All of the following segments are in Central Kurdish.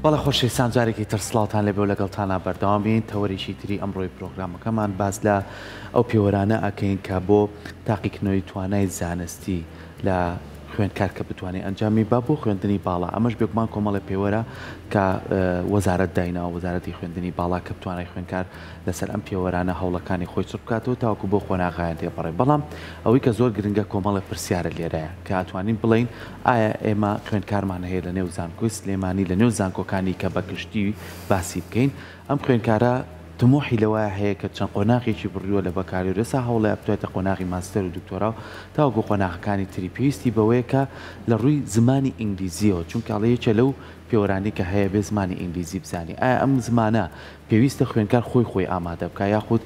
بەڵێ خۆشەویستان جارێکی تر سڵاوتان لێبێ و لەگەڵتانە بەردەوامین تەوەریشی تری ئەمڕۆی پرۆگرامەکەمان باز لە ئەو پێوەرانە ئەکەین کە بۆ تاقیکردنەوەی توانای زانستی لە خوێندکار کە بتوانێت ئەنجامی با بۆ خوێندنی باڵا ئەمەش بێگومان کۆمەڵی پێوەرە کە وەزارەت دایناوە وەزارەتی خوێندنی باڵا کە بتوانای خوێندکار لەسەر ئەم پێوەرانە هەوڵەکانی خۆی چ بکاتەوە تاوەکو بۆ خۆناغایان تێپەڕێ بەڵام ئەوەی کە زۆر گرنگە کۆمەڵی پرسیارە لێرەیە کە ئەتوانین بڵین ئایا ئێمە خوێندکارمان هەیە لە نێو زانکۆی سلێمانی لە نێو زانکۆکانی کە بە گشتی باسی بکەین ئەم خوێندکارە تموحی لەوایە هەیە کە چەند قۆناغێکی بڕیوە لە بەکاری ێستا هەوڵێ بتوێتە قۆناغی ماستەر و دکتۆرا و تاوەکو قۆناغەکانی تری پێویستی بەوەیە کە لە ڕووی زمانی ئینگلیزیەوە چونکە ئەڵەیەکە لەو پێوەرانی کە هەیە بێ زمانی ئینگلیزی بزانانی ئایا ئەم زمانە پێویستە خوێندکار خۆی ئامادە بکە یاخود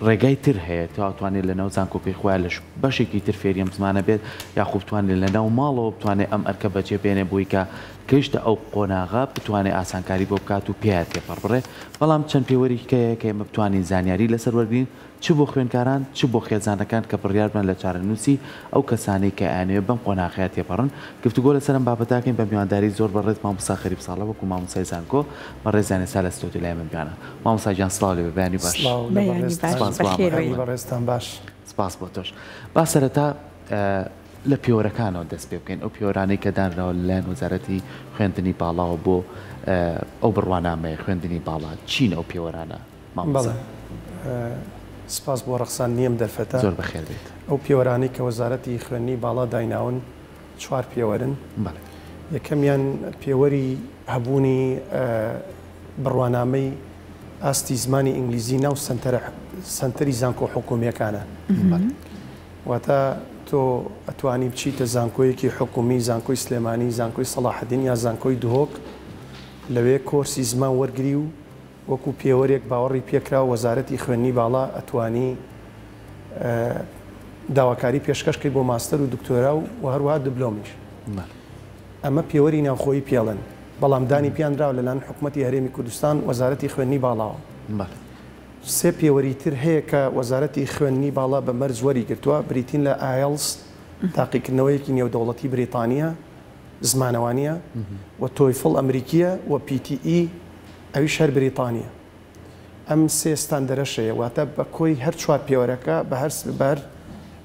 ڕێگای تر هەیە تا ئەتوانێت لە ناو زانکۆکەی خۆیان لە بەشێکی تر فێریم زمانە بێت یاخود بتوانێت لە ناو ماڵەوە بتوانێت ئەم ئەرکە بەجێ بێنێ بووی کە گەیشتە ئەو قۆناغا بتوانێت ئاسانکاری بۆ بکات و پێیان تێپەڕ بڕێ بەڵام چەند پێوەریکەیە کە ئێمە بتوانین زانیاری لەسەر وەرگین چ بۆ خوێندکاران چ بۆ خێزانەکان کە بڕیاربن لە چارەنووسی ئەو کەسانەی کە ئەیانەوێت بەم قۆناغەیە تێپەڕن گفتوگۆ لەسەر ئەم بابەتاکەین بە میوانداری زۆر بەڕێز مامۆستا خەریب ساڵە وەکو مامۆستای زانکۆ بەڕێز زانێستا لە ستۆدیۆ لای من بیانە مامۆستا گیان سڵاو لێبێ بەیانی باش بەڕێستان باش سپاس بۆ تۆش با سەرەتا لە پیۆرەکانەوە دەست پێ بکەین ئەو پیۆرانەی کە دانراوە لەلایەن وەزارەتی خوێندنی باڵاوە بۆ ئەو بڕوانامەیە خوێندنی باڵا چین ئەو پیۆرانە مامۆستا سپاس بۆ ڕەخسان نیەم دەرفەتە زۆر بەخێر بێت ئەو پیۆرانەی کە وەزارەتی خوێندنی باڵا دایناون چوار پیۆوەرن یەکەمیان پێوەری هەبوونی بڕوانامەی ئاستی زمانی ئینگلیزی ناو سنتەری زانکۆ حکومیەکانە واتە تۆ ئەتوانی بچیتە زانکۆیەکی حکومی زانکۆی سلێمانی زانکۆی سەلاحەدین یا زانکۆی دهۆک لەوێ کۆرسی زمان وەرگری و وەکو پێوەرێک باوەڕی پێکرا وەزارەتی خوێندنی باڵا ئەتوانی داواکاری پێشکەشکەی بۆ ماستەر و دکتۆرا و هەروەها دبلۆمیش ئەمە پێوەری ناوخۆیی پێڵن بەڵام دانی پیانراوە لەلایەن حکوومەتی هەرێمی کوردستان وەزارەتی خوێندنی باڵاوە سێ پێوەری تر هەیە کە وەزارەتی خوێندنی باڵا بە مەرج وەری گرتووە بریتین لە ئایلس تاقیکردنەوەیەکی نێودەوڵەتی بریتانیا زمانەوانیە و تۆیفڵ ئەمریکیە و PTE ئەویش هەر بریتانیا ئەم سێ ستاندەرەشەیە واتە بە کۆی هەر چوار پێوەرەکە بە هەر بەر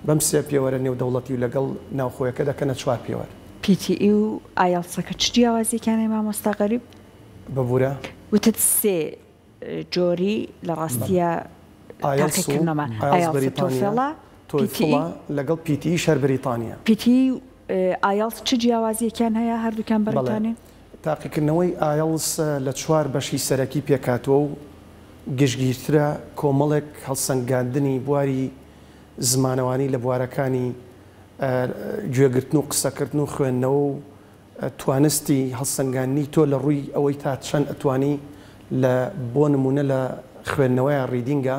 بەم سێ پێوەرە نێودەوڵەتی و لەگەڵ ناوخۆیەکە دەکەنە چوار پێوەر PTE و ئایلسەکە چ جیاوازیەکانی مامۆستا غەریب ببوورە وتت سێ جۆری لە ڕاستیە تاقیکردنەوە تۆیفڵە لەگەڵ PTE شەر بریتانیا PTE ئایلس چ جیاوازیەکان هەیە هەردووکان بەریتانیا تاقیکردنەوەی ئایلس لە چوار بەشی سەرەکی پێکاتەوە و گشتگیرترە کۆمەڵێک هەڵسەنگاندنی بواری زمانەوانی لە بوارەکانی گوێگرتن و قسەکردن و خوێندنەوە و توانستی هەڵسەنگاندنی تۆ لە ڕووی ئەوەی تا چەند ئەتوانی لە بۆ نمونە لە خوێندنەوەیە ڕیدینگە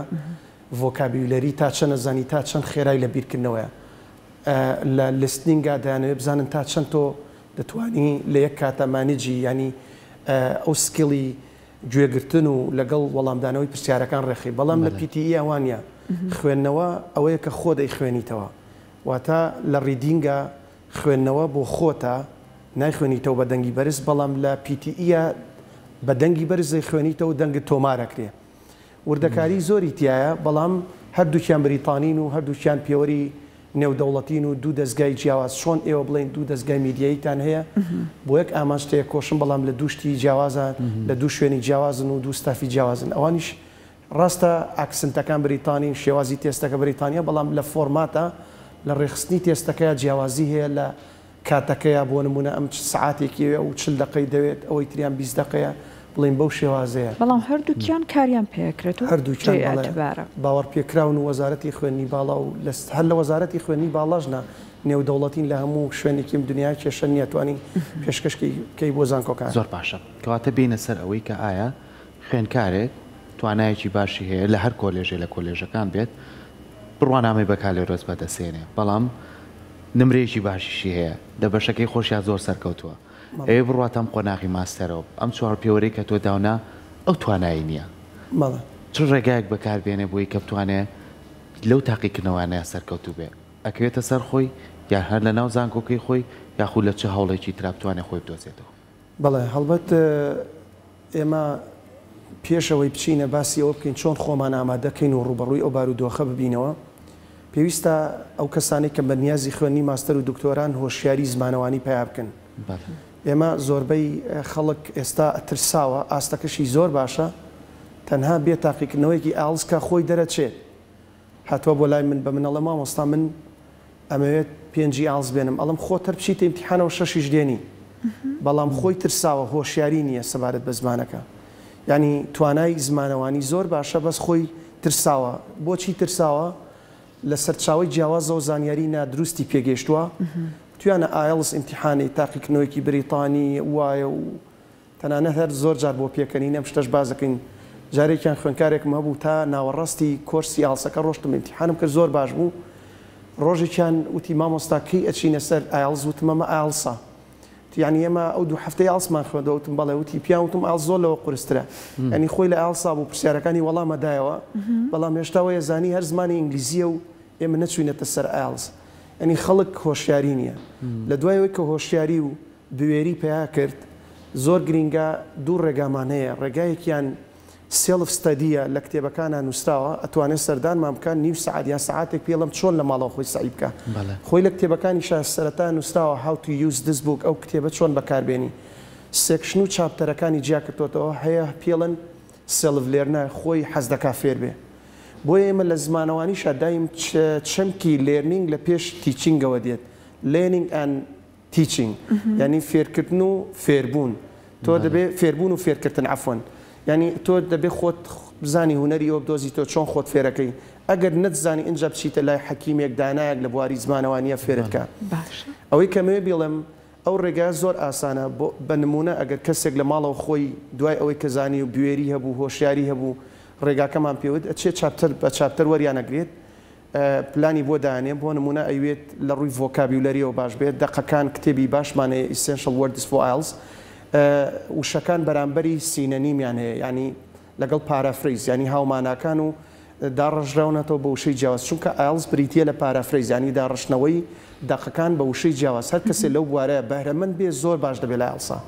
ڤۆکابیولەری تا چەند نەزانی تا چەند خێرای لە بیرکردنەوەیە لە لیستنینگا دەیانەوێت بزانن تا چەند تۆ دەتوانی لە یەک کاتەمانیجی ینی ئەو سکیڵی گوێگرتن و لەگەڵ وەڵامدانەوەی پرسیارەکان ڕێخی بەڵام لە PTE ئەوانە خوێندنەوە ئەوەیە کە خۆ دەی خوێنیتەوە واتە لە ڕیدینگە خوێندنەوە بۆ خۆتە نایخوێنیتەوە بە دەنگی بەرز بەڵام لە PTE بە دەنگی بەرزی خوێنیتەوە دەنگت تۆمارەکرێ وردەکاری زۆری تایە بەڵام هەردووکیان بریتانین و هەردووکیان پێوەری نێودەوڵەتین و دوو دەستگای جیاواز چۆن ئێوە بڵین دوو دەستگای میدیاییتان هەیە بۆ یەک ئاماژتەیە کۆشم بەڵام لە دووشتی جیاوازان لە دوو شوێنی جیاوازن و دوو ستافی جیاوازن ئەوانیش ڕاستە ئاکسنتەکان بریتانی شێوازی تێستەکە بریتانیا بەڵام لە فۆرماتە لە ڕێخستنی تێستەکەی جیاوازی هەیە لە کاتەکەیە بۆ نمونە ئەم سعاتێکی و 40 دقەی دەوێت ئەوەی تریان 20 دقەیە بڵین بەو شێوازەیە بەڵام هەردووکیان کاریان پێکرێت و هەردووکیان باوەڕ پێکراون و وەزارەتی خوێندنی باڵا و هەر لە وەزارەتی خوێندنی باڵاژنە نێودەوڵەتین لە هەموو شوێنێکیم دنیای کێشە نیەتوانی پێشکەشکەی بۆ زانکۆکان زۆر باشە کەواتە بینە سەر ئەوەی کە ئایا خوێندکارێک توانایەکی باشی هەیە لە هەر کۆلێژێ لە کۆلێژەکان بێت بڕوانامەی بەکالێ ڕۆز بەدەسێنێ بەڵام نمرێکی باشیشی هەیە لە بەشەکەی خۆشیان زۆر سەرکەوتووە ئەوێ بڕاتەم قۆناغی ماستەرەوە ئەم چوار پێوەرەی کە تۆ داونا ئەو توانایی نییە چ ڕێگایەک بەکاربێنێ بۆی کە بتوانێت لەو تاقیکردنەوەیانەیە سەرکەوتوو بێ ئەکەوێتە سەر خۆی یا هەر لە ناو زانکۆکەی خۆی یاخود لە چه هەوڵێکی ترا بتوانێت خۆی بدۆزێتەوە بەڵێ هەڵبەت ئێمە پێشەوەی بچینە باسی ئەوە بکەین چۆن خۆمان ئامادەکەین و ڕوبەڕووی ئەو بارودۆخە ببینەوە پێویستە ئەو کەسانی کە بە نیازی خوێنی ماستەر و دکتۆران هۆشیاری زمانەوانی پیا بکەن. ئێمە زۆربەی خەڵک ئێستا ترساوە ئاستەکەشی زۆر باشە تەنها بێ تاقیکردنەوەیکی ئالسکە خۆی دەرەچێت هاتووە بۆ لای من بە منەڵە مامۆستا من ئەمەوێت پێنجی ئالس بێنم ئەڵم خۆتەر بچیتە ئیمتیحانەوە شەشیش دێنی بەڵام خۆی ترساوە هۆشیاری نییە سەبارەت بە زمانەکە ینی توانای زمانەوانی زۆر باشە بەس خۆی ترساوە بۆچی ترساوە لە سەرچاوی جیاوازە و زانیاری نادروستی پێگەشتووە توانە ئایلس ئیمتیحانی تاقیکردنەوەیکی بریتانی وایە و تەنانەت هەر زۆر جار بۆ پێکەنی نەم شتەش بازەکەین جارێکیان خوێنکارێکم هەبوو تا ناوەڕاستی کۆرسی ئالسەکە ڕۆشتم ئیمتیحانم کرد زۆر باش بوو ڕۆژێکیان وتی مامۆستاکەی ئەچینە سەر ئایلز وتم ئەمە ئالسا یعنی ئێمە ئەو دوو هەفتەی ئالسمان خوێندەوتم بەڵێ وتی پیاوتم ئال زۆر لەوە قورسترە ینی خۆی لە ئالسا بوو پرسیارەکانی وەڵامەدایەوە بەڵام هێشتاوەیە زانی هەر زمانی ئینگلیزیە و ئێمە نەچوینەتە سەر ئالز ینی خەڵک هۆشیاری نییە لە دوایەوەی کە هۆشیاری و بوێری پیا کرد زۆر گرینگە دوو ڕێگامان هەیە ڕێگایەکیان سێلف ستەدیە لە کتێبەکانە نووسراوە ئەتوانێت سەردانمان بکەن نیو سعات یا سعاتێک پێڵم چۆن لە ماڵەوە خۆی سعی بکە خۆی لە کتێبەکانی سەرەتا نووسراوە how to use this book ئەو کتێبە چۆن بەکاربێنی سێکشن و چاپتەرەکانی جیا کردوتەوە هەیە پێڵن سێلف لێرنە خۆی حەز دەکا فێر بێ بۆیە ئێمە لە زمانەوانیشە دایم چەمکی لێرنینگ لە پێش تیچینگەوە دێت learning and teaching ینی فێرکردن و فێربوون تۆ دەبێت فێربوون و فێرکردن عەفوەن ینی تۆ دەبێت خۆت بزانی هوەری ئەوە بدۆزی تۆ چۆن خۆت فێرەکەی ئەگەر نەتزانی اینجا بچیتە لای حەکیمێک دانایەک لە بواری زمانەوانیە فێرتکە ئەوەی کەمەوێ بڵێم ئەو ڕێگا زۆر ئاسانە بە نمونە ئەگەر کەسێک لە ماڵەوە خۆی دوای ئەوەی کە زانی و بوێری هەبوو هۆشیاری هەبوو ڕێگاکەمان پێوت ئەچێ چاپتەر بە چاپتەر وەریانەگرێت پلانی بۆ دانێ بۆ نمونە ئەوێت لە ڕووی ڤۆکابیولەریەوە باش بێت دەقەکان کتێبی باشمانەیە essential words for IELTS وشەکان بەرامبەری سینەنیمیان هەیە ینی لەگەڵ پارافریز ینی هاوماناکان و داڕژراونەتەوە بە وشەی جیاواز چونکە ئایلز بریتە لە پارافریز ینی داڕشنەوەی دەقەکان بە وشەی جیاواز هەر کەسێک لەو بوارەیە بەهرەمەند بێ زۆر باش دەبێت لە ئایلسا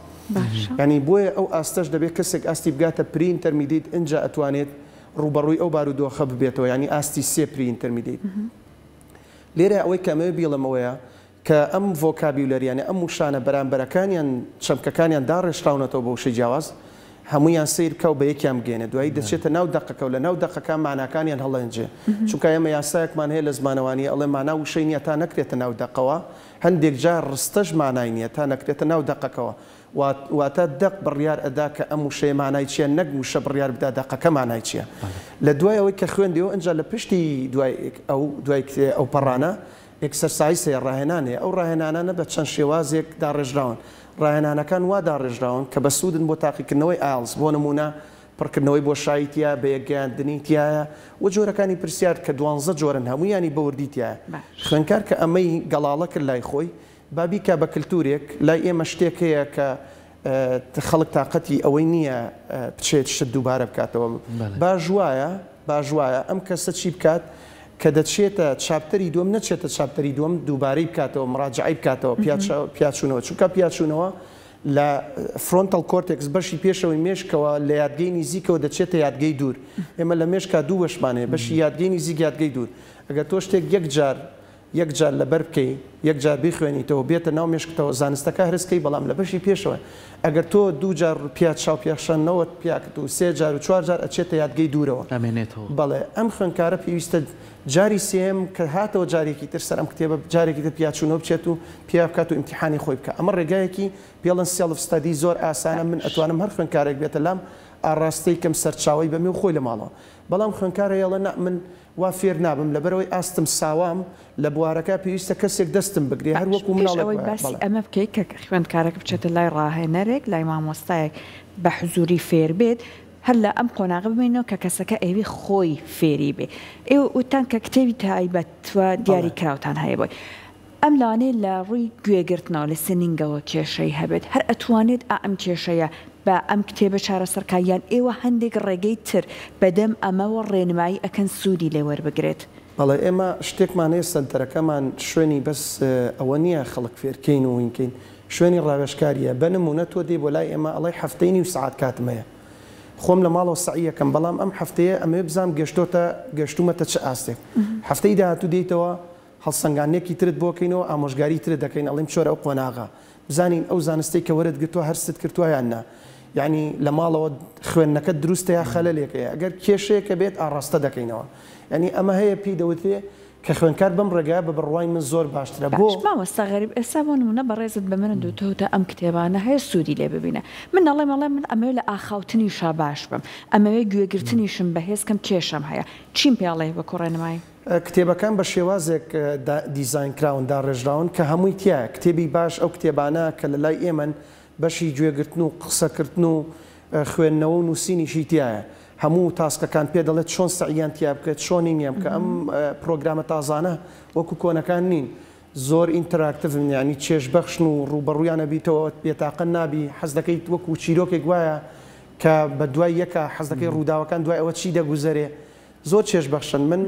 ینی بۆیە ئەو ئاستەش دەبێت کەسێک ئاستی بگاتە پری ئینتەرمیدیت اینجا ئەتوانێت ڕوبەڕووی ئەو بارودۆخە ببێتەوە ینی ئاستی سێ پری ئینتەرمیدیت لێرە ئەوەی کەمەوە بیڵەمەوەیە کە ئەم ڤۆکابیولەریانە ئەم وشانە بەرامبەرەکانیان چەمکەکانیان داڕێژراونەتەوە بە وشەی جیاواز هەمویان سیر بکە و بە یەکیان بگێنێ دوایی دەچێتە ناو دەقەکە و لە ناو دەقەکان ماناکانیان هەڵەنجێ چونکە ئێمە یاسایەکمان هەیە لە زمانەوانی ئەڵێ مانا وشەی نییە تا نەکرێتە ناو دەقەوە هەندێک جار ڕستەش مانای نییە تا نەکرێتە ناو دەقەکەەوە واتە دەق بڕیار ئەدا کە ئەم وشەیە مانای چیە نەک وشە بڕیار بدا دەقەکە مانای چییە لە دوای ئەوەی کە خوێندیەوە ئەنج لە پشتی دوای ئەو پەڕانە ئێکسەرسایسێ ڕاهێنانێ ئەو ڕاهێنانانە بە چەند شێوازێک داڕێژراون ڕاهێنانەکان وا داڕێژراون کە بە سوودن بۆ تاقیکردنەوەی ئایلز بۆ نمونە پڕکردنەوەی بۆ شایتیە بە یەکگەیاندنی تایە و جۆرەکانی پرسیار کە 12 جۆرن هەموویانی بەوردیتیایە خوێنکار کە ئەمەی گەڵاڵە کرد لای خۆی بابیکە بە کللتورێک لای ئێمە شتێک هەیە کە خەڵک تااقەتی ئەوەی نییە بچێت شت دووبارە بکاتەوە باژوایە ئەم کەسە چی بکات کە دەچێتە چاپتەری دوم نەچێتە چاپتەری دوم دووبارەی بکاتەوە مڕاجعی بکاتەوە پیاچوونەوە چونکە پیاچوونەوە لە فرۆنتال کۆرتێکس بەشی پێشەوەی مێشکەوە لە یادگەی نزیکەوە دەچێتە یادگەی دوور ئێمە لە مێشکا دوو بەشمانەیە بەشی یادگەی نزیک یادگەی دوور ئەگەر تۆ شتێک یەک جار لەبەر بکەی یەک جار بیخوێنیتەوە بێتە ناو مێشکتەوە زانستەکە هەرسکەی بەڵام لە بەشی پێشەوە ئەگەر تۆ دوو جار پیات چاو پێخشەنەوە پیاکت و سێ جار و چوار جار ئەچێتە یادگەی دوورەوە بەڵێ ئەم خوێنکارە پێویستە جاری سێم کە هاتەوە جارێکی تر سەر ئەم کتێبە جارێکی تر پیاچوونەوە بچێت و پیا بکات و ئیمتیحانی خۆی بکە ئەمە ڕێگایەکی پێڵەن سێلف ستەدی زۆر ئاسانە من ئەتوانم هەر خوێنکارێک بێتە لام ئاڕاستەی کەم سەرچاوی بەمێ و خۆی لە ماڵەوە بەڵام خوێنکارە هێڵە من وا فێر نابم لەبەرەوەی ئاستم ساوام لە بوارەکە پێویستە کەسێک دەستم بگرێ هەر وەکو مناڵەوەی باسی ئەمە بکەیت کە خوێندکارێک بچێتە لای ڕاهێنەرێک لای مامۆستایەک بە حزوری فێر بێت هەر لە ئەم قۆناغ ببینەوە کە کەسەکە ئێوی خۆی فێری بێ ئێوە وتان کە کتێبی تایبەتوە دیاری کراوتان هەیە بۆی ئەم لانێ لە ڕووی گوێگرتنەوە لە سنینگەوە کێشەی هەبێت هەر ئەتوانێت ئەم کێشەیە بە ئەم کتێبە چارەسەرکاریان ئێوە هەندێک ڕێگەی تر بەدەم ئەمەوە ڕێنمایی ئەکەن سوودی لێ وەربگرێت بەڵێ ئێمە شتێکمان هەیە سەنتەرەکەمان شوێنی بەس ئەوە نییە خەڵک فێرکەین و وینکەین شوێنی ڕاوێژکاریە بە نمونە تۆ دێ بۆ لای ئێمە ئەڵێ هەفتەی نیو سعات کاتمەیە خۆم لە ماڵەوە سعیەکەم بەڵام ئەم هەفتەیە ئەمێ بزانام گەشتومەتە چه ئاستێک هەفتەی داهاتوو دێیتەوە هەڵسەنگانێکی ترت بۆکەینەوە ئامۆژگاری ترت دەکەین ئەڵێم چۆرە ئەو قۆناغا بزانین ئەو زانستەی کە وەرت گرتووە هەرست کردووە یاننا یعنی لە ماڵەوە خوێندنەکە دروستە یا خەلەلێکەیە ئەگەر کێشەیەکە بێت ئاڕاستە دەکەینەوە یعنی ئەمە هەیە پێی دەوتێ کە خوێنکار بەم ڕێگا بە بڕوای من زۆر باشترە بۆ مامۆستا غەریب ئێستا بۆ نمونە بەڕێزت بە منە دوتەوتە ئەم کتێبانە هەیە سوودی لێ ببینە من ئەڵێم من ئەمەوێ لە ئاخاوتنی شا باش بم ئەمەوێ گوێگرتنیشم بەهێز کەم کێشم هەیە چیم پێڵێ بە کوڕێنمایی کتێبەکان بە شێوازێک دیزاین کراون داڕێژراون کە هەمووی تایە کتێبی باش ئەو کتێبانە کە لە لای ئێمە بەشی گوێگرتن و قسەکردن و خوێندنەوە و نووسینیشی تایە هەموو تاسکەکان پێ دەڵێت چۆن سەعیان تیا بکەێت چۆنی نییەم کە ئەم پرۆگرامە تازانە وەکو کۆنەکان نین زۆر ئینتراکتیڤ ینی چێژ بەخشن و ڕوبەڕوویانە بیتەوە بێتاقە نابی حەز دەکەیت وەکو چیرۆکێک وایە کە بە دوای یەکە حەز دەکەی ڕووداوەکان دوای ئەوە چی دەگوزارێ زۆر چێژ بەخشن من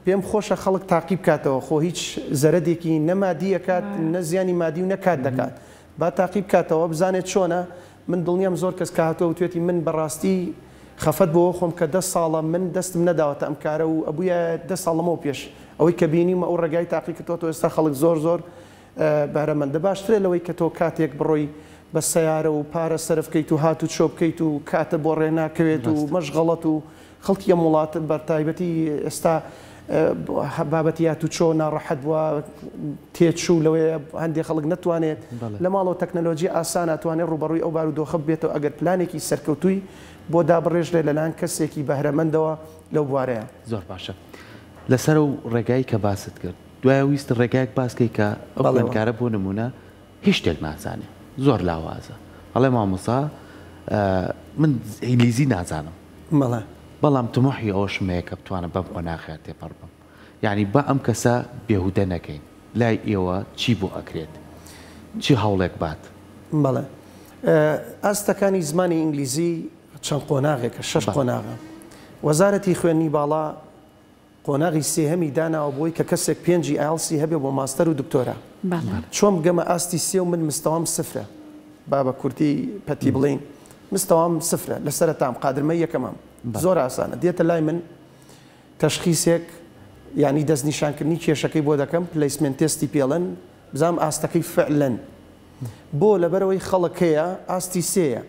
پێم خۆشە خەڵک تاقیب کاتەوە خۆ هیچ زەرەدێکی نەمادیەکات نە زیانی مادی و نەکات دەکات با تاقیب کاتەوە بزانێت چۆنە من دڵنیام زۆر کەس کاتەوە توێتی من بەڕاستی خەفەت بۆ خۆم کە 10 ساڵە من دەستم نەداوەتە ئەم کارە و ئەبووە 10 ساڵەمەوە پێش ئەوەی کە بینیمە ئەو ڕێگای تاقی کردوەوە ئێستا خەڵک زۆر بارەمەندە باشترێ لەوەی کە تۆ کاتێک بڕۆی بە سەیارە و پارە سەرفکەیت و هات و چۆ بکەیت و کاتە بۆ ڕێناکەوێت و مەشغەڵەت و خەڵکی وڵات بەرتایبەتی ئێستا بابەتی هات و چۆ ناڕەحەت وە تێچوو لەوەیە هەندێک خەڵک نەتوانێت لە ماڵەوە تەکنەلۆژی ئاسان ناتوانێت ڕوبەڕووی ئەو بارودۆخە بێتەوە ئەگەر پلانێکی سەرکەوتووی بۆ دابڕێژرێ لەلایەن کەسێکی بەهرەمەندەوە لەو بوارەیە زۆر باشە لەسەر و ڕێگایی کە باست کرد دوای ویست ڕێگایك باسکەی کە ئەو خوێندکارە بۆ نمونە هیچ شتێک نازانێت زۆر لاوازە هەڵێ مامۆستا من ئینگلیزی نازانم بەڵام تمۆحی ئەوشمەیە کە بتوانم بەم قۆناغیان تێپەڕ بم یعنی بە ئەم کەسە بێهودە نەکەین لای ئێوە چی بۆ ئەکرێت چی هەوڵێک بات بەڵێ ئاستەکانی زمانی ئینگلیزی چەند قۆناغێکە 6 قۆناغە وەزارەتی خوێنی باڵا قۆناغی سێهەمی داناوە بۆی کە کەسێک 5 ئایلسی هەبێ بۆ ماستەر و دکتۆرە چۆن بگەمە ئاستی سێ و من مستەوام سفرە با بە کورتی پەتی بڵین مستەوام سفرە لە سەرەتام قادرمە یەکەمام زۆر ئاسانە دێتە لای من تەشخیسێک ینی دەستنیشانکردنی کێشەکەی بۆ دەکەم پلیسمنت تێستی پێڵەن بزانام ئاستەکەی فعلەن بۆ لەبەرەوەی خەڵکەیە ئاستی سێیە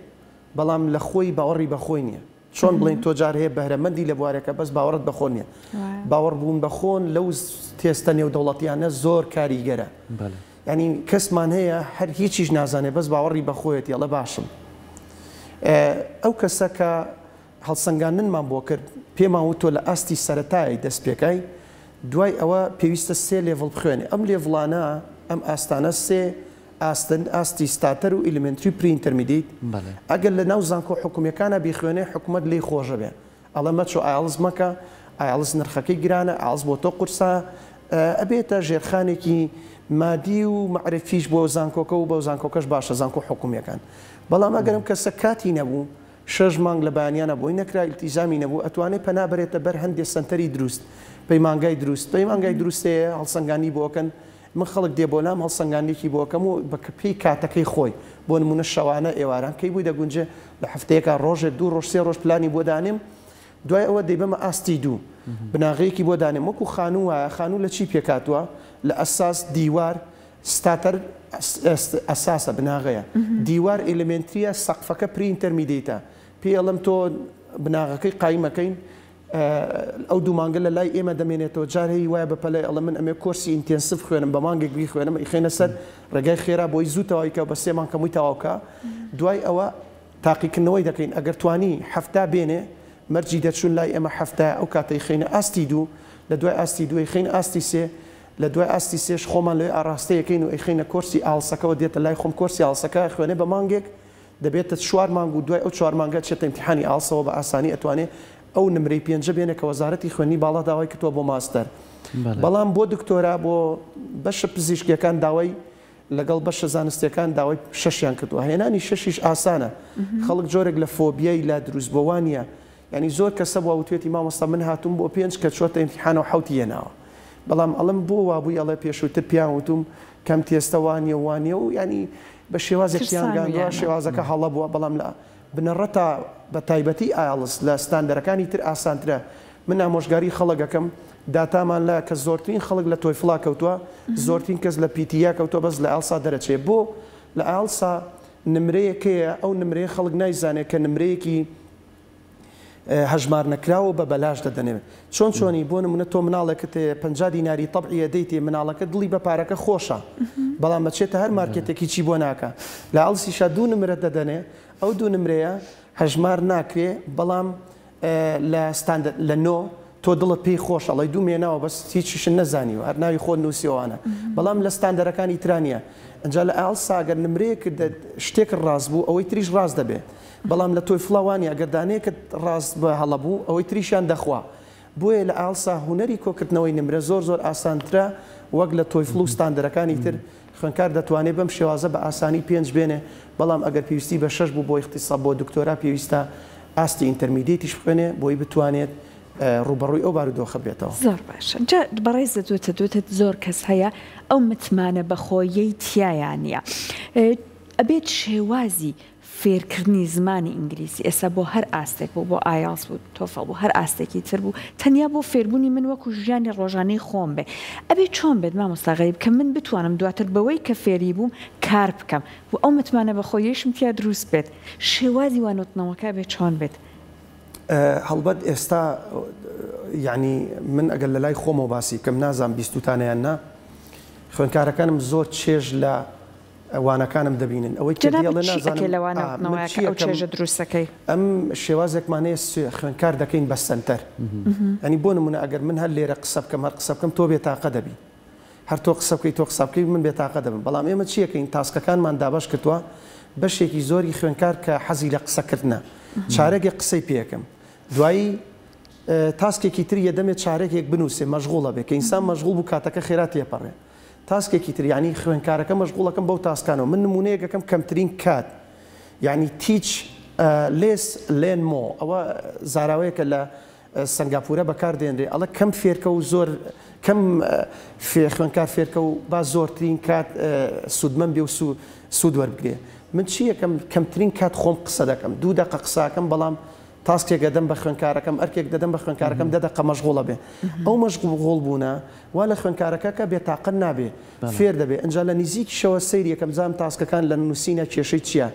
بەڵام لە خۆی باوەڕی بەخۆی نییە چۆن بڵین تۆ جار هەیە بەهرەمەندی لە بوارەکە بەس باوەڕت بەخۆ نییە باوەڕ بوون بەخۆن لەو تێستە نێودەوڵەتیانە زۆر کاریگەرە ینی کەسمان هەیە هەر هیچیش نازانێت بەس باوەڕی بەخۆیەتی ئەڵە باشم ئەو کەسە کە هەڵسەنگاندنمان بۆ کرد پێمان وتۆ لە ئاستی سەرەتایی دەست پێکای دوای ئەوە پێویستە 3 لێڤڵ بخوێنێ ئەم لێڤڵانە ئەم ئاستانە 3 ئاستن ئاستی ستاتەر و ئیلمنتری پرینتەرمیدیت ئەگەر لە ناو زانکۆ حکوومیەکانە بیخوێنێ حکوومەت لی خۆشە بێ ئەڵە مەچۆ ئایلز مەکە ئایلز نرخەکەی گرانە ئایلز بۆ تۆ قورسە ئەبێتە ژێرخانێکی مادی و معرفیش بۆ زانکۆکە و بۆ زانکۆکەش باشە زانکۆ حکوومیەکان بەڵام ئەگەرم کەسە کاتی نەبوو 6 مانگ لە بەیانیانە بۆی نەکرا ئیلتیزامی نەبوو ئەتوانێت پەنابرێتە بەر هەندێک سنتەری دروست پەیمانگای دروست پەیمانگای دروستەیە هەڵسەنگانی بۆکەن من خەڵک دێ بۆ لام هەڵسەنگانێکی بۆکەم و بەکەپی کاتەکەی خۆی بۆ نمونە شەوانە ئێواران کەی بووی دەگونجێ لە هەفتەیەکە ڕۆژێک 2 ڕۆژ 3 ڕۆژ پلانی بۆ دانیم دوای ئەوە دەیبەمە ئاستی 2 بناغەیەکی بۆ دانیم وەکو خانوو وایە خانوو لە چی پێکاتوە لە ئەساس دیوار ستاتەر ئەساسە بناغەیە دیوار ئلیمنتریە سەقفەکە پرینتەرمیدیتە پێڵم تۆ بناغەکەی قایمەکەین ئەو دوو مانگە لە لای ئێمە دەمێنێتەوە جارهەیە وایە بەپەلای ئەڵە من ئەمێ کۆرسی ئینتێنسیڤ خوێنم بە مانگێک بی خوێنم ئیخێنە سەر ڕێگای خێرا بۆی زوو تەواویکە بە 3 مانگ کەمووی تەواوکە دوای ئەوە تاقیکردنەوەی دەکەین ئەگەر توانی هەفتا بێنێ مەرجی دەچون لای ئێمە هەفتە ئەو کاتەی خینە ئاستی 2 لە دوای ئاستی 2 خین ئاستی 3 لە دوای ئاستی 3 خۆمان لێ ئاڕاستەیەکەین و ئەیخینە کۆرسی ئاڵسەکەەوە دێتە لای خۆم کۆرسی ئاڵسەکە خوێنێ بە مانگێک دەبێتە 4 مانگ و دوای ئەو 4 مانگە چێتە ئیمتیحانی ئاڵسەوە بە ئاسانی ئەتوانێت ئەو نمرەی 5 بێنە کە وەزارەتی خوێنی باڵا داوای کردووە بۆ ماستەر بەڵام بۆ دکتۆرا بۆ بەشە پزیشکیەکان داوای لەگەڵ بەشە زانستیەکان داوای 6یان کردووە هێنانی 6 ئاسانە خەڵک جۆرێک لە فۆبیای لا دروستبووانیە ینی زۆر کەسە بۆ وتێتی مامۆستا من هاتووم بۆ 5 کە چۆتە ئیمتیحانەوە 7 هێناوە بەڵام ئەڵم بۆ وابووی ئەڵێ پێشووتر پیان وتوم کەم تێستە وانە و ینی بە شێوازێکیان گاندووە شێوازەکە هەڵە بووە بەڵام لە بنەڕەتە بە تایبەتی ئایلس لە ستاندەرەکانی تر ئاسانترە. من ئامۆژگاری خەڵکەکەم داتامان لە کە زۆرترین خەڵک لە تۆیفڵا کەوتووە، زۆرترین کەس لە پیتیا کەوتووە، بەس لە ئالسا دەرەچێت. بۆ لە ئالسا نمرەیەکەیە، ئەو نمرەیە خەڵک نایزانێت کە نمرەیەکی هەژمار نەکراوە بە بەلاش دەدەنێت. چۆنی بۆ نمونە تۆ مناڵێکت 50 دیناری تەبعیە دەیتێ، مناڵەکە دڵی بە پارەکە خۆشە، بەڵام بەچێتە هەر مارکێتێکی چی بۆ ناکە. لە ئالسیشا 2 نمرە دەدەنێ، ئەو 2 نمرەیە هەژمار ناکرێ، بەڵام لە نۆ تۆ دڵت پێی خۆش ئەڵی 2 مێناوە بەس هیچیش نەزانیوە، هەر ناوی خۆ نووسیەوەوانە، بەڵام لە ستاندەرەکانی ترانیە. ئەنجا لە ئالسا ئەگەر نمرەیەک شتێک ڕاست بوو ئەوەی تریش ڕاست دەبێت، بەڵام لە تۆیفڵاوانی ئەگەردانەیەکت ڕاست بە هەڵەبوو ئەوەی تریشیان دەخوا. بۆیە لە ئالسا هوەری کۆکردنەوەی نمرە زۆر ئاسانترە وەک لە تۆیفڵ و ستاندەرەکانی تر. خوێندکار دەتوانێت بەم شێوازە بە ئاسانی 5 بێنێ، بەڵام ئەگەر پێویستی بە 6 بوو بۆ اختصاص بۆ دکتۆرا پێویستە ئاستی ئینتەرمیدیەتیش بخوێنێ بۆی بتوانێت ڕوبەڕووی ئەو بارودۆخە بێتەوە. زۆر باشە. جا بەڕێز دەدوێتە زۆر کەس هەیە ئەو متمانە بەخۆیەی تیایان نیە. ئەبێت شێوازی فێرکردنی زمانی ئینگلیزی ئێستا بۆ هەر ئاستێک بوو، بۆ ئایلس بوو، تۆفڵ بوو، هەر ئاستێکی تر بوو، تەنیا بۆ فێربوونی من وەکو ژیانی ڕۆژانەی خۆم بێ. ئەبێ چۆن بێت مامۆستا غەریب کە من بتوانم دواتر بەوەی کە فێری بووم کار بکەم و ئەو متمانە بەخۆیەشم تیا دروست بێت. شێوازی وانوتنەوەکە بێت چۆن بێت؟ هەڵبەت ئێستا یعنی من ئەگەر لە لای خۆمەوە باسی کەم نازام بیستوتانیان نا، خوێندکارەکانم زۆر چێژ لە وانەکانم دەبینن. ئەوەی چێژە دروستەکەی ئەم شێوازێکمانەیە خوێندکار دەکەین بە سنتەر. ئەنی بۆ نمونە ئەگەر من هەر لێرە قسە بکەم، هەر قسە بکەم تۆ بێتاقە دەبی، هەر تۆ قسە بکەی تۆ قسە بکەی من بێتاقە دەبم. بەڵام ئێمە چیەکەین؟ تاسکەکانمان دابەش کردووە بەشێکی زۆری خوێندکار کە حەزی لە قسەکردنە، چارەێک قسەی پێەکەم، دوایی تاسکێکی تریە دەمێت چارێکێک بنووسێ مەشغوڵە بێ کە ئینسان مەشغوڵ بوو کاتەکە خێرات تێپەڕێ. تاسکێکی تر یعنی خوێندکارەکە مەشغوڵەکەم بەو تاسکانەوە. من نمونەیەکەکەم کەمترین کات، یعنی تیچ لێس لێن مۆ، ئەوە زاراوەیەکە لە سنگاپورە بەکاردێنرێ، ئەڵە کەم فێرکە و زۆر کەم خوێندکار فێرکە و با زۆرترین کات سوودمەند بێ و سوود وەربگرێ. من چیەکەم کەمترین کات خۆم قسە دەکەم، 2 دقیقە قساکەم، بەڵام تاسکێک دەدەم بە خوێندکارەکەم، ئەرکێک دەدەم بە خوێندکارەکەم 10 دقیقە مەشغوڵە بێ. ئەو مەشغوڵ بوونە وا لە خوێندکارەکە کە بێتاقەت نابێ، فێر دەبێ. ئەنجا لە نزیکیشەوە سەیری یەکەم زانم تاسکەکان لە نووسینە کێشەی چییە،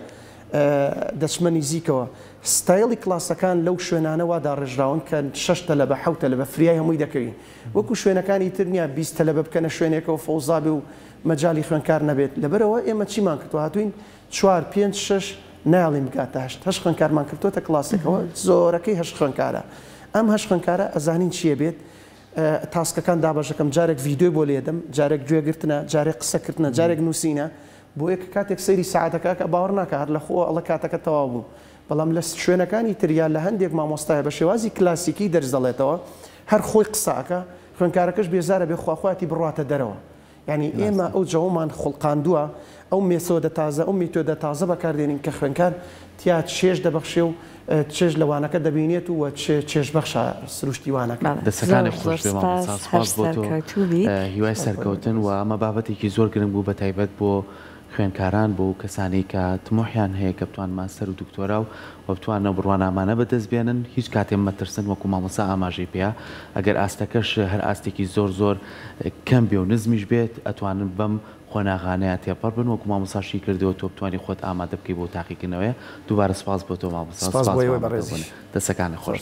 دەچمە نزیکەوە. ستایلی کلاسەکان لەو شوێنانە وا داڕێژراون کە 6 تەلەبە 7 تەلەبە فریای هەمووی دەکەوین، وەکو شوێنەکانی تر نییە 20 تەلەبە بکەنە شوێنێکەوە فەوزابێ و مەجای خوێندکار نەبێت. لەبەرەوە ئێمە چیمان کردووە؟ هاتوین 4 5 6 ناڵیم بگاتە 8 خوێندکارمان کردوتە کلاسێکەوە، زۆرەکەی 8 خوێندکارە. ئەم 8 خوێندکارە ئەزانین چیە بێت، تاسکەکان دابەشەکەم، جارێک ڤیدیۆی بۆ لێدەم، جارێک گوێگرتنە، جارێک قسەکردنە، جارێک نووسینە، بۆ یەک کاتێک سەیری ساعتەکە کە باوەڕ ناکە هەر لە خۆ ئەڵە کاتەکە تەواو بوو. بەڵام لە شوێنەکانی تریا لە هەندێک مامۆستایە بە شێوازی کلاسیکی دەرس دەڵێتەوە، هەر خۆی قساکە، خوێندکارەکەش بێزارە بێ خواخواتی بڕاتە دەرەوە. یعنی ئێمە ئەو جەوەمان خۆڵقاندووە، ئەو مێسۆدە تازە، ئەو میتۆدە تازە بەکاردێنین کە خوێندکار تیا چێژ دەبەخشێ و چێژ لەوانەکە دەبینێت و چێژ بەخشە سروشتیوانەکە. دەستەکانی خۆش بێ ساس بۆ تۆ هیوای سەرکەوتن و ئەمە بابەتێکی زۆر گرنگ بوو بە تایبەت بۆ خوێندکاران بۆ کەسانی کە تمۆحیان هەیە کە بتوان ماستەر و دکتۆرا و بتوانە بڕوانامانە بەدەست بێنن، هیچ کاتێ مەترسن وەکو مامۆستا ئاماژەی پێە. ئەگەر ئاستەکەش هەر ئاستێکی زۆر کەم بێ و نزمیش بێت ئەتوانن بەم خۆناغانەیە تێپەڕ بن وەکو مامۆستاشی کردەوە تۆ بتوانانی خۆت ئامادە بکەی بۆ تاقیکردنەوەیە. دووبارە سپاس بۆ تۆ مامۆستا، دەستەکانی خۆش.